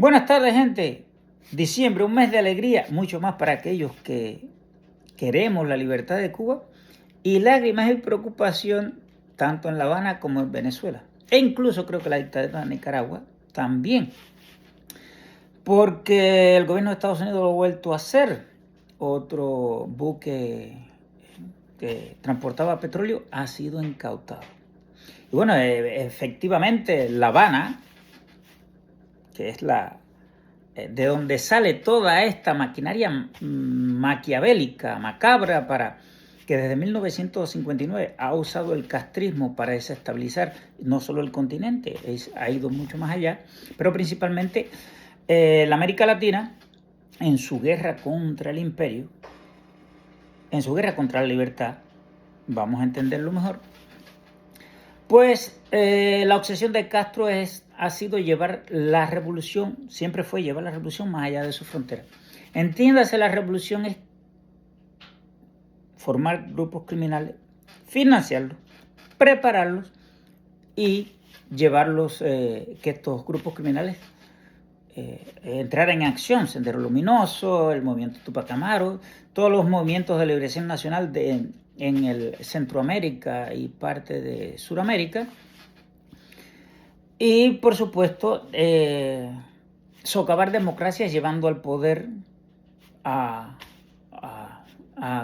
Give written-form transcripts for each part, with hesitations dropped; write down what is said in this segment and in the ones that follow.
Buenas tardes, gente. Diciembre, un mes de alegría, mucho más para aquellos que queremos la libertad de Cuba, y lágrimas y preocupación tanto en La Habana como en Venezuela. E incluso creo que la dictadura de Nicaragua también, porque el gobierno de Estados Unidos lo ha vuelto a hacer. Otro buque que transportaba petróleo ha sido incautado. Y bueno, efectivamente La Habana, que es de donde sale toda esta maquinaria maquiavélica, macabra, que desde 1959 ha usado el castrismo para desestabilizar no solo el continente, ha ido mucho más allá, pero principalmente la América Latina, en su guerra contra el imperio, en su guerra contra la libertad, vamos a entenderlo mejor. Pues la obsesión de Castro ha sido llevar la revolución, siempre fue llevar la revolución más allá de su frontera. Entiéndase, la revolución es formar grupos criminales, financiarlos, prepararlos y llevarlos, que estos grupos criminales entraran en acción. Sendero Luminoso, el movimiento Tupac Amaru, todos los movimientos de liberación nacional en el Centroamérica y parte de Suramérica. Y por supuesto, socavar democracias llevando al poder a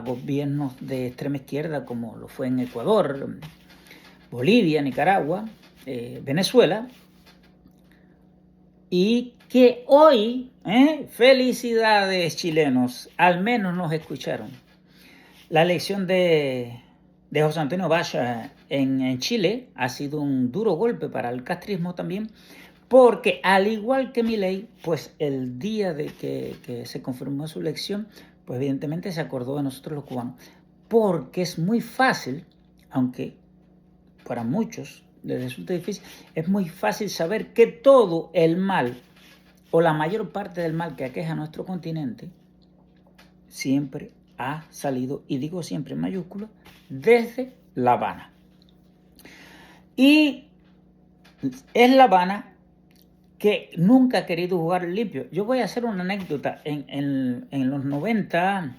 gobiernos de extrema izquierda, como lo fue en Ecuador, Bolivia, Nicaragua, Venezuela, y que hoy, felicidades chilenos, al menos nos escucharon. La elección de José Antonio Baya en Chile ha sido un duro golpe para el castrismo también, porque al igual que Milei, pues el día de que se confirmó su elección, pues evidentemente se acordó de nosotros los cubanos, porque es muy fácil, aunque para muchos les resulta difícil, es muy fácil saber que todo el mal, o la mayor parte del mal que aqueja a nuestro continente, siempre ha salido, y digo siempre en mayúsculas, desde La Habana. Y es La Habana que nunca ha querido jugar limpio. Yo voy a hacer una anécdota. En los 90,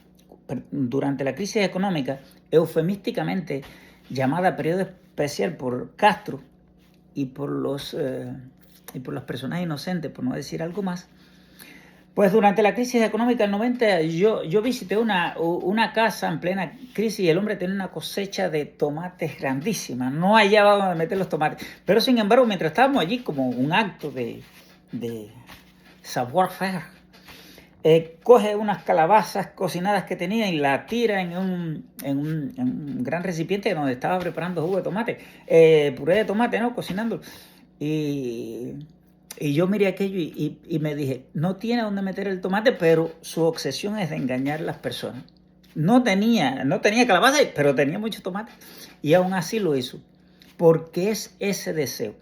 durante la crisis económica, eufemísticamente llamada periodo especial por Castro y por las personas inocentes, por no decir algo más, pues durante la crisis económica del 90 yo visité una casa en plena crisis y el hombre tenía una cosecha de tomates grandísima. No hallaba donde meter los tomates. Pero sin embargo, mientras estábamos allí como un acto de savoir-faire, coge unas calabazas cocinadas que tenía y la tira en un gran recipiente donde estaba preparando jugo de tomate, puré de tomate, ¿no? Cocinándolo. Y yo miré aquello y me dije, no tiene dónde meter el tomate, pero su obsesión es de engañar a las personas. No tenía calabaza, pero tenía mucho tomate. Y aún así lo hizo, porque es ese deseo.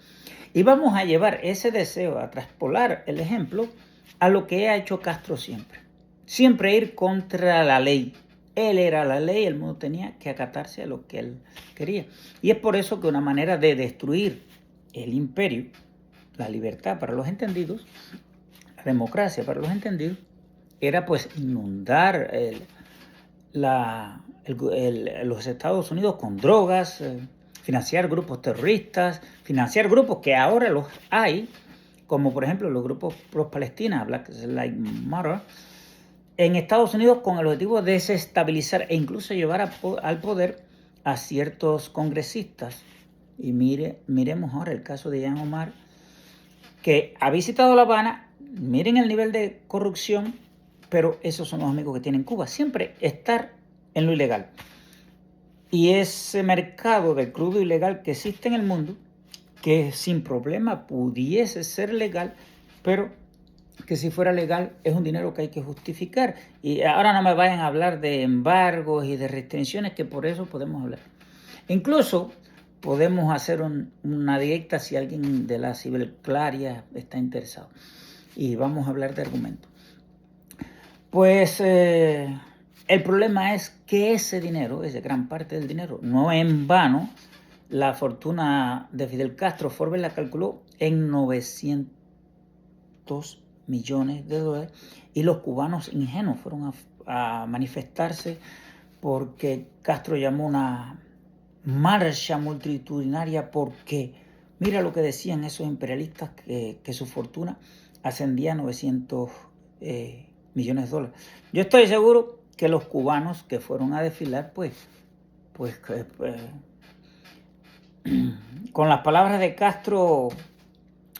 Y vamos a llevar ese deseo, a traspolar el ejemplo, a lo que ha hecho Castro siempre. Siempre ir contra la ley. Él era la ley, el mundo tenía que acatarse a lo que él quería. Y es por eso que una manera de destruir el imperio, la libertad para los entendidos, la democracia para los entendidos, era pues inundar los Estados Unidos con drogas, financiar grupos terroristas, financiar grupos que ahora los hay, como por ejemplo los grupos pro-Palestina, Black Lives Matter, en Estados Unidos, con el objetivo de desestabilizar e incluso llevar al poder a ciertos congresistas. Y miremos ahora el caso de Ilhan Omar, que ha visitado La Habana. Miren el nivel de corrupción, pero esos son los amigos que tiene Cuba, siempre estar en lo ilegal. Y ese mercado de crudo ilegal que existe en el mundo, que sin problema pudiese ser legal, pero que si fuera legal es un dinero que hay que justificar. Y ahora no me vayan a hablar de embargos y de restricciones, que por eso podemos hablar. Incluso podemos hacer una directa si alguien de la ciberclaria está interesado. Y vamos a hablar de argumentos. Pues el problema es que ese dinero, esa gran parte del dinero, no en vano, la fortuna de Fidel Castro, Forbes la calculó en $900 millones de dólares, y los cubanos ingenuos fueron a manifestarse porque Castro llamó una marcha multitudinaria porque mira lo que decían esos imperialistas, que su fortuna ascendía a 900 millones de dólares. Yo estoy seguro que los cubanos que fueron a desfilar, pues con las palabras de Castro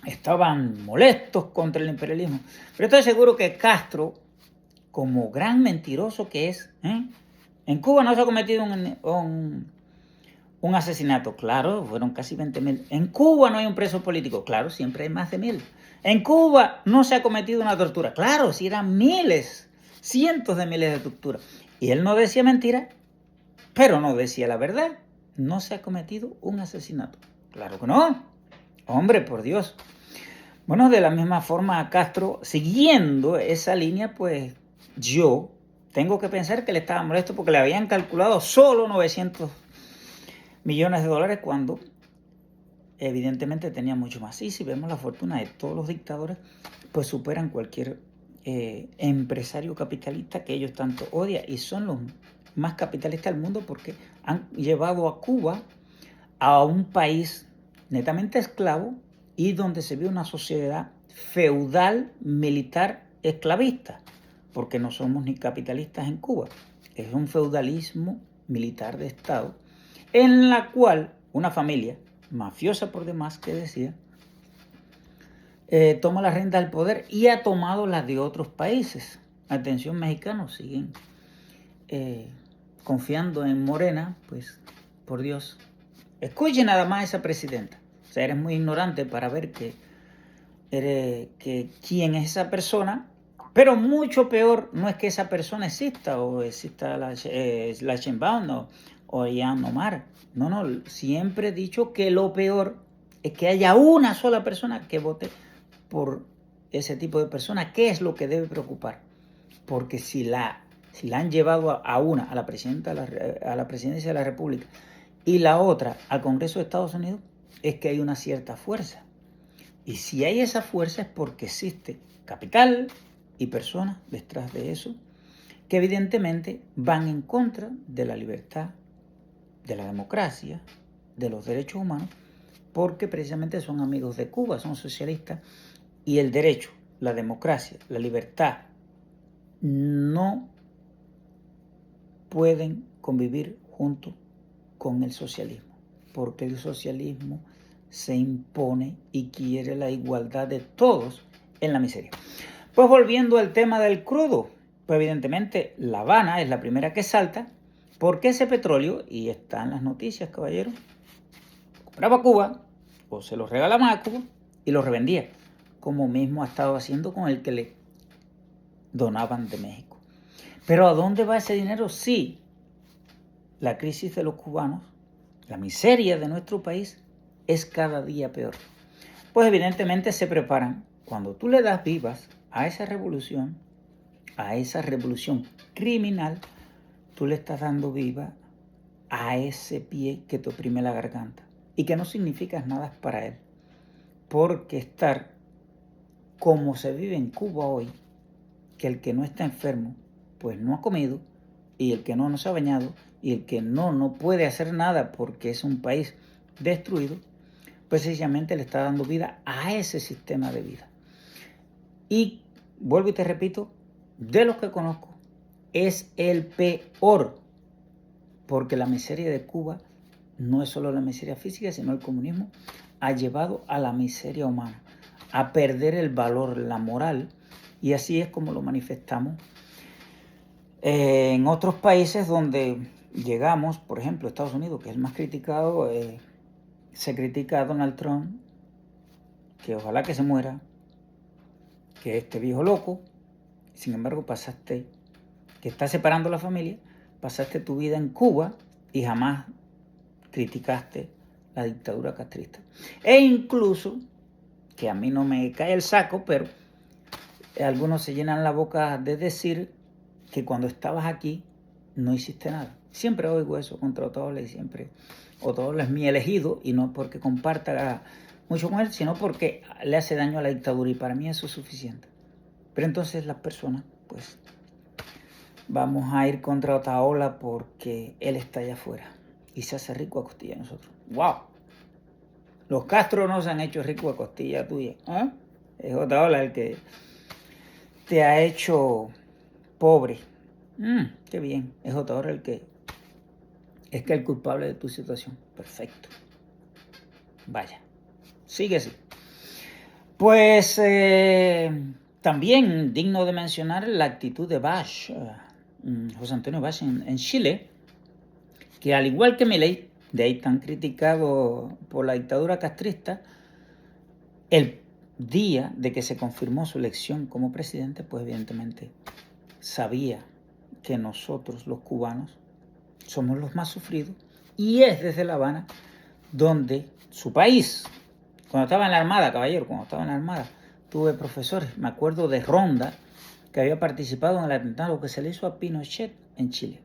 estaban molestos contra el imperialismo. Pero estoy seguro que Castro, como gran mentiroso que es, en Cuba no se ha cometido un asesinato. Claro, fueron casi 20.000. En Cuba no hay un preso político. Claro, siempre hay más de 1.000. En Cuba no se ha cometido una tortura. Claro, si eran miles, cientos de miles de torturas. Y él no decía mentira, pero no decía la verdad. No se ha cometido un asesinato. Claro que no. Hombre, por Dios. Bueno, de la misma forma, Castro, siguiendo esa línea, pues yo tengo que pensar que él estaba molesto porque le habían calculado solo 900 millones de dólares cuando evidentemente tenía mucho más. Y si vemos la fortuna de todos los dictadores, pues superan cualquier empresario capitalista que ellos tanto odian, y son los más capitalistas del mundo porque han llevado a Cuba a un país netamente esclavo y donde se ve una sociedad feudal, militar, esclavista, porque no somos ni capitalistas en Cuba, es un feudalismo militar de Estado, en la cual una familia mafiosa por demás, que decía, toma la rienda del poder y ha tomado las de otros países. Atención, mexicanos, siguen confiando en Morena, pues por Dios. Escuche nada más a esa presidenta. O sea, eres muy ignorante para ver que quién es esa persona, pero mucho peor no es que esa persona exista o exista la Sheinbaum o Ilhan Omar. No, siempre he dicho que lo peor es que haya una sola persona que vote por ese tipo de persona. ¿Qué es lo que debe preocupar? Porque si la han llevado a la presidencia de la República y la otra al Congreso de Estados Unidos, es que hay una cierta fuerza. Y si hay esa fuerza es porque existe capital y personas detrás de eso que evidentemente van en contra de la libertad, de la democracia, de los derechos humanos, porque precisamente son amigos de Cuba, son socialistas, y el derecho, la democracia, la libertad no pueden convivir junto con el socialismo, porque el socialismo se impone y quiere la igualdad de todos en la miseria. Pues volviendo al tema del crudo, pues evidentemente La Habana es la primera que salta, porque ese petróleo, y está en las noticias, caballeros, compraba Cuba o se lo regalaba a Cuba y lo revendía, como mismo ha estado haciendo con el que le donaban de México. Pero ¿a dónde va ese dinero? Sí, la crisis de los cubanos, la miseria de nuestro país es cada día peor. Pues evidentemente se preparan. Cuando tú le das vivas a esa revolución criminal, tú le estás dando viva a ese pie que te oprime la garganta y que no significa nada para él. Porque estar como se vive en Cuba hoy, que el que no está enfermo, pues no ha comido, y el que no se ha bañado, y el que no puede hacer nada porque es un país destruido, precisamente le está dando vida a ese sistema de vida. Y vuelvo y te repito, de los que conozco, es el peor, porque la miseria de Cuba no es solo la miseria física, sino el comunismo ha llevado a la miseria humana, a perder el valor, la moral, y así es como lo manifestamos en otros países donde llegamos, por ejemplo, Estados Unidos, que es el más criticado. Se critica a Donald Trump, que ojalá que se muera, que este viejo loco. Sin embargo, que está separando la familia, pasaste tu vida en Cuba y jamás criticaste la dictadura castrista. E incluso, que a mí no me cae el saco, pero algunos se llenan la boca de decir que cuando estabas aquí no hiciste nada. Siempre oigo eso contra Otaola, y siempre Otaola es mi elegido, y no porque comparta mucho con él, sino porque le hace daño a la dictadura, y para mí eso es suficiente. Pero entonces las personas, pues, vamos a ir contra Otaola porque él está allá afuera y se hace rico a costilla de nosotros. ¡Wow! Los Castro no se han hecho ricos a costilla tuya. ¿Eh? Es Otaola el que te ha hecho pobre. Qué bien. Es Otaola el que es el culpable de tu situación. Perfecto. Vaya. Sigue así. Pues también digno de mencionar la actitud de Bach, José Antonio Bach en Chile, que al igual que Milei, de ahí tan criticado por la dictadura castrista, el día de que se confirmó su elección como presidente, pues evidentemente sabía que nosotros los cubanos somos los más sufridos y es desde La Habana donde su país, cuando estaba en la Armada, caballero, cuando estaba en la Armada, tuve profesores, me acuerdo de Ronda, que había participado en el atentado que se le hizo a Pinochet en Chile.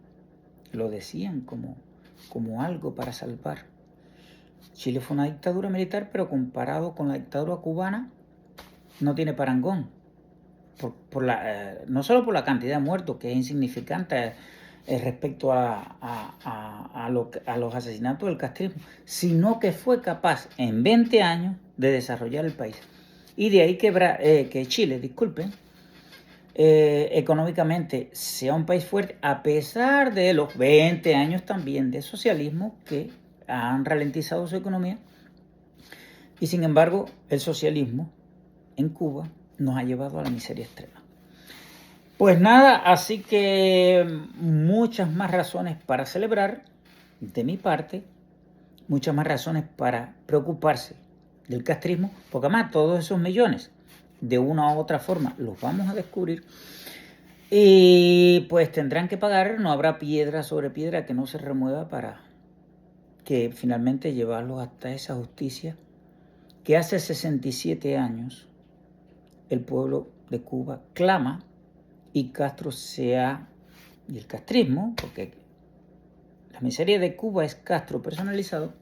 Lo decían como algo para salvar. Chile fue una dictadura militar, pero comparado con la dictadura cubana, no tiene parangón. No solo por la cantidad de muertos, que es insignificante respecto a los asesinatos del castrismo, sino que fue capaz en 20 años de desarrollar el país. Y de ahí que Chile, económicamente sea un país fuerte, a pesar de los 20 años también de socialismo que han ralentizado su economía. Y sin embargo, el socialismo en Cuba nos ha llevado a la miseria extrema. Pues nada, así que muchas más razones para celebrar de mi parte, muchas más razones para preocuparse del castrismo, porque además todos esos millones, de una u otra forma, los vamos a descubrir y pues tendrán que pagar, no habrá piedra sobre piedra que no se remueva para que finalmente llevarlos hasta esa justicia que hace 67 años el pueblo de Cuba clama y Castro y el castrismo, porque la miseria de Cuba es Castro personalizado,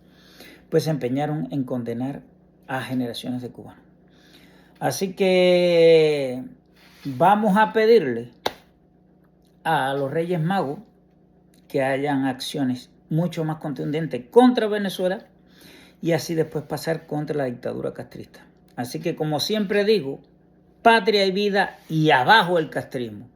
pues se empeñaron en condenar a generaciones de cubanos. Así que vamos a pedirle a los Reyes Magos que hayan acciones mucho más contundentes contra Venezuela y así después pasar contra la dictadura castrista. Así que como siempre digo, patria y vida y abajo el castrismo.